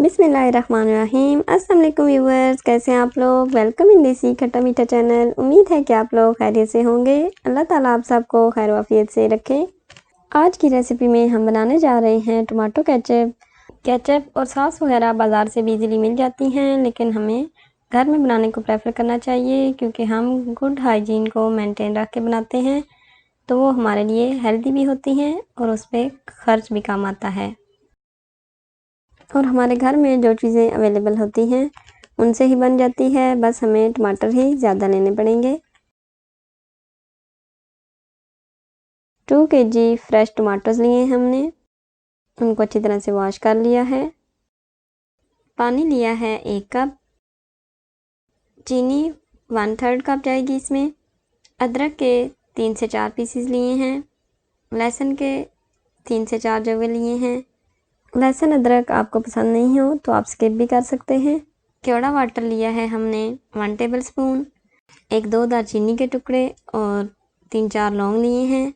बिस्मिल्लाहिर्रहमानिर्रहीम। अस्सलाम वालेकुम व्यूअर्स, कैसे हैं आप लोग। वेलकम इन देसी खट्टा मीठा चैनल। उम्मीद है कि आप लोग खैरियत से होंगे। अल्लाह ताला आप सबको खैर वाफियत से रखे। आज की रेसिपी में हम बनाने जा रहे हैं टमाटो केचप और सॉस वगैरह बाज़ार से भी इजीली मिल जाती हैं, लेकिन हमें घर में बनाने को प्रेफर करना चाहिए क्योंकि हम गुड हाइजीन को मेंटेन रख के बनाते हैं, तो वो हमारे लिए हेल्दी भी होती हैं और उस पर खर्च भी कम आता है। और हमारे घर में जो चीज़ें अवेलेबल होती हैं उनसे ही बन जाती है, बस हमें टमाटर ही ज़्यादा लेने पड़ेंगे। 2 kg फ्रेश टमाटोज़ लिए हमने, उनको अच्छी तरह से वॉश कर लिया है। पानी लिया है 1 कप, चीनी 1/3 कप जाएगी इसमें। अदरक के 3 से 4 पीसेस लिए हैं, लहसुन के 3 से 4 जवे लिए हैं। लहसुन अदरक आपको पसंद नहीं हो तो आप स्किप भी कर सकते हैं। केवड़ा वाटर लिया है हमने 1 टेबल स्पून, 1-2 दालचीनी के टुकड़े और 3-4 लौंग लिए हैं।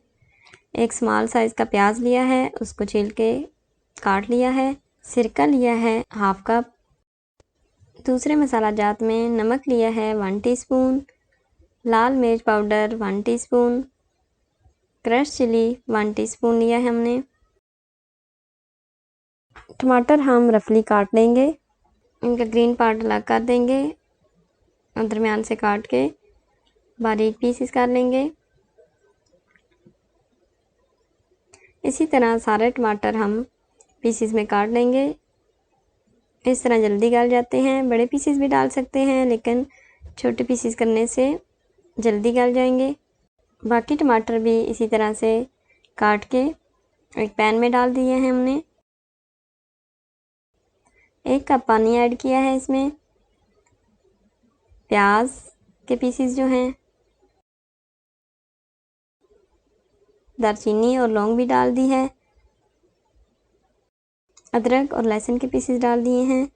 एक स्मॉल साइज़ का प्याज लिया है, उसको छील के काट लिया है। सिरका लिया है 1/2 कप। दूसरे मसाला जात में नमक लिया है 1 टीस्पून, लाल मिर्च powder 1 teaspoon, crush chilli 1 teaspoon लिया है हमने। टमाटर हम रफली काट लेंगे, इनका ग्रीन पार्ट अलग कर देंगे और दरमियान से काट के बारीक पीसेस कर लेंगे। इसी तरह सारे टमाटर हम पीसेस में काट लेंगे। इस तरह जल्दी गल जाते हैं। बड़े पीसेस भी डाल सकते हैं, लेकिन छोटे पीसेस करने से जल्दी गल जाएंगे। बाकी टमाटर भी इसी तरह से काट के एक पैन में डाल दिए हैं हमने। 1 कप पानी ऐड किया है इसमें। प्याज के पीसेस जो हैं, दालचीनी और लौंग भी डाल दी है। अदरक और लहसुन के पीसेस डाल दिए हैं।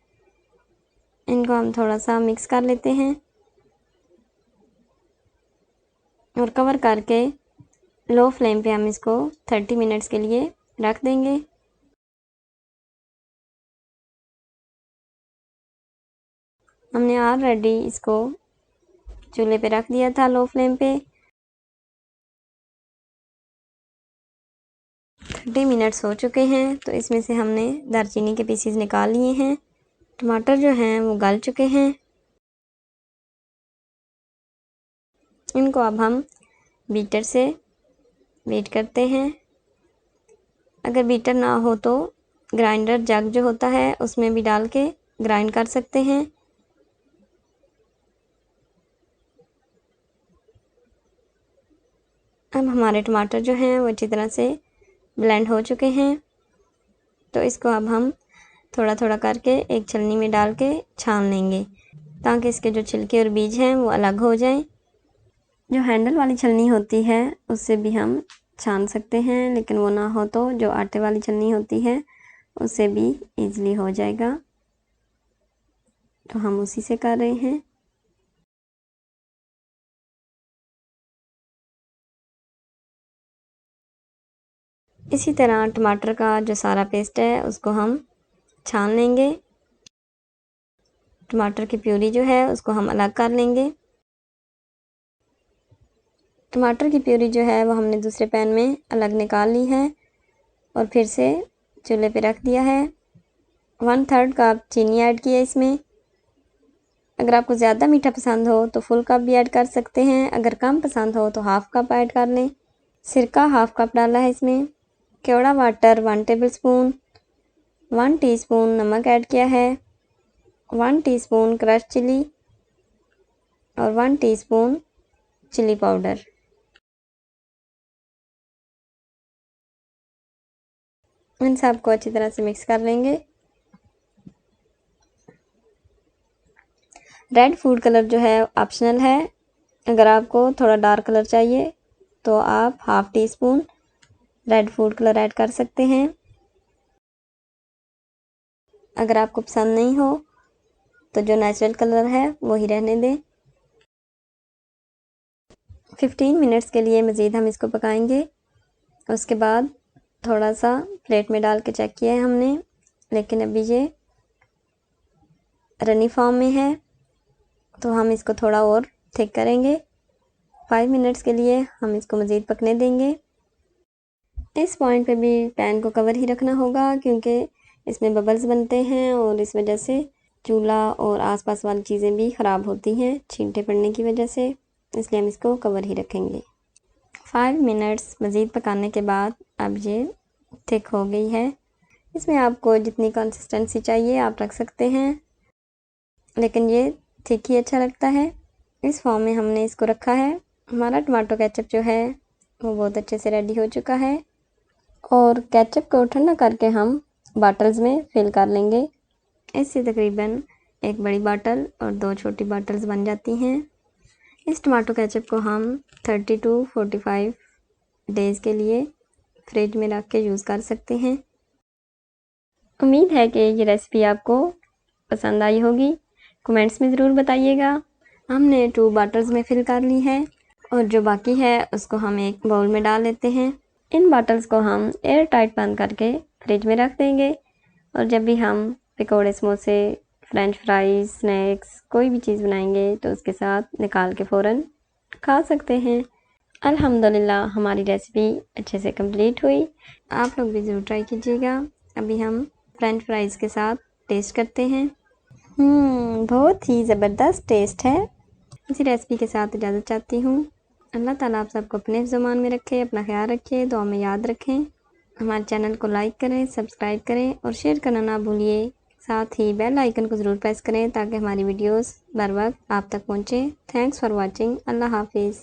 इनको हम थोड़ा सा मिक्स कर लेते हैं और कवर करके लो फ्लेम पे हम इसको 30 मिनट्स के लिए रख देंगे। हमने ऑलरेडी इसको चूल्हे पे रख दिया था लो फ्लेम पे। 30 मिनट्स हो चुके हैं, तो इसमें से हमने दालचीनी के पीसेस निकाल लिए हैं। टमाटर जो हैं वो गल चुके हैं। इनको अब हम बीटर से बीट करते हैं। अगर बीटर ना हो तो ग्राइंडर जग जो होता है उसमें भी डाल के ग्राइंड कर सकते हैं। अब हमारे टमाटर जो हैं वो अच्छी तरह से ब्लेंड हो चुके हैं, तो इसको अब हम थोड़ा थोड़ा करके एक छलनी में डाल के छान लेंगे, ताकि इसके जो छिलके और बीज हैं वो अलग हो जाएं। जो हैंडल वाली छलनी होती है उससे भी हम छान सकते हैं, लेकिन वो ना हो तो जो आटे वाली छलनी होती है उससे भी इजीली हो जाएगा, तो हम उसी से कर रहे हैं। इसी तरह टमाटर का जो सारा पेस्ट है उसको हम छान लेंगे। टमाटर की प्यूरी जो है उसको हम अलग कर लेंगे। टमाटर की प्यूरी जो है वो हमने दूसरे पैन में अलग निकाल ली है और फिर से चूल्हे पे रख दिया है। 1/3 कप चीनी ऐड की है इसमें। अगर आपको ज़्यादा मीठा पसंद हो तो फुल कप भी ऐड कर सकते हैं, अगर कम पसंद हो तो 1/2 कप ऐड कर लें। सिरका 1/2 कप डाला है इसमें। केवड़ा वाटर 1 टेबल स्पून, 1 टीस्पून नमक ऐड किया है, 1 टीस्पून क्रश चिली और 1 टीस्पून चिली पाउडर। इन सबको अच्छी तरह से मिक्स कर लेंगे। रेड फूड कलर जो है ऑप्शनल है, अगर आपको थोड़ा डार्क कलर चाहिए तो आप 1/2 teaspoon red food colour add कर सकते हैं। अगर आपको पसंद नहीं हो तो जो नेचुरल कलर है वो ही रहने दें। 15 मिनट्स के लिए मज़ीद हम इसको पकाएंगे। उसके बाद थोड़ा सा प्लेट में डाल के चेक किया है हमने, लेकिन अभी ये रनी फॉर्म में है, तो हम इसको थोड़ा और थिक करेंगे। 5 मिनट्स के लिए हम इसको मज़ीद पकने देंगे। इस पॉइंट पे भी पैन को कवर ही रखना होगा, क्योंकि इसमें बबल्स बनते हैं और इस वजह से चूल्हा और आसपास वाली चीज़ें भी ख़राब होती हैं छींटे पड़ने की वजह से, इसलिए हम इसको कवर ही रखेंगे। 5 मिनट्स मज़ीद पकाने के बाद अब ये थिक हो गई है। इसमें आपको जितनी कंसिस्टेंसी चाहिए आप रख सकते हैं, लेकिन ये थिक ही अच्छा लगता है। इस फॉर्म में हमने इसको रखा है। हमारा टमाटो केचप जो है वो बहुत अच्छे से रेडी हो चुका है और केचप को ठंडा करके हम बॉटल्स में फिल कर लेंगे। इससे तकरीबन एक बड़ी बॉटल और 2 छोटी बॉटल्स बन जाती हैं। इस टमाटो केचप को हम 30 to 45 डेज़ के लिए फ्रिज में रख के यूज़ कर सकते हैं। उम्मीद है कि ये रेसिपी आपको पसंद आई होगी। कमेंट्स में ज़रूर बताइएगा। हमने 2 बॉटल्स में फिल कर ली है और जो बाकी है उसको हम एक बाउल में डाल लेते हैं। इन बॉटल्स को हम एयर टाइट बंद करके फ्रिज में रख देंगे और जब भी हम पकौड़े, समोसे, फ्रेंच फ्राइज़, स्नैक्स कोई भी चीज़ बनाएंगे तो उसके साथ निकाल के फ़ौरन खा सकते हैं। अल्हम्दुलिल्लाह हमारी रेसिपी अच्छे से कंप्लीट हुई। आप लोग भी ज़रूर ट्राई कीजिएगा। अभी हम फ्रेंच फ्राइज़ के साथ टेस्ट करते हैं। बहुत ही ज़बरदस्त टेस्ट है। इसी रेसिपी के साथ इजाज़त चाहती हूँ। अल्लाह ताला आप सबको अपने ज़ुबान में रखे, अपना ख्याल रखे, दुआ में याद रखें। हमारे चैनल को लाइक करें, सब्सक्राइब करें और शेयर करना ना भूलिए। साथ ही बेल आइकन को ज़रूर प्रेस करें ताकि हमारी वीडियोस बर वक्त आप तक पहुँचें। Thanks for watching. अल्लाह हाफिज़।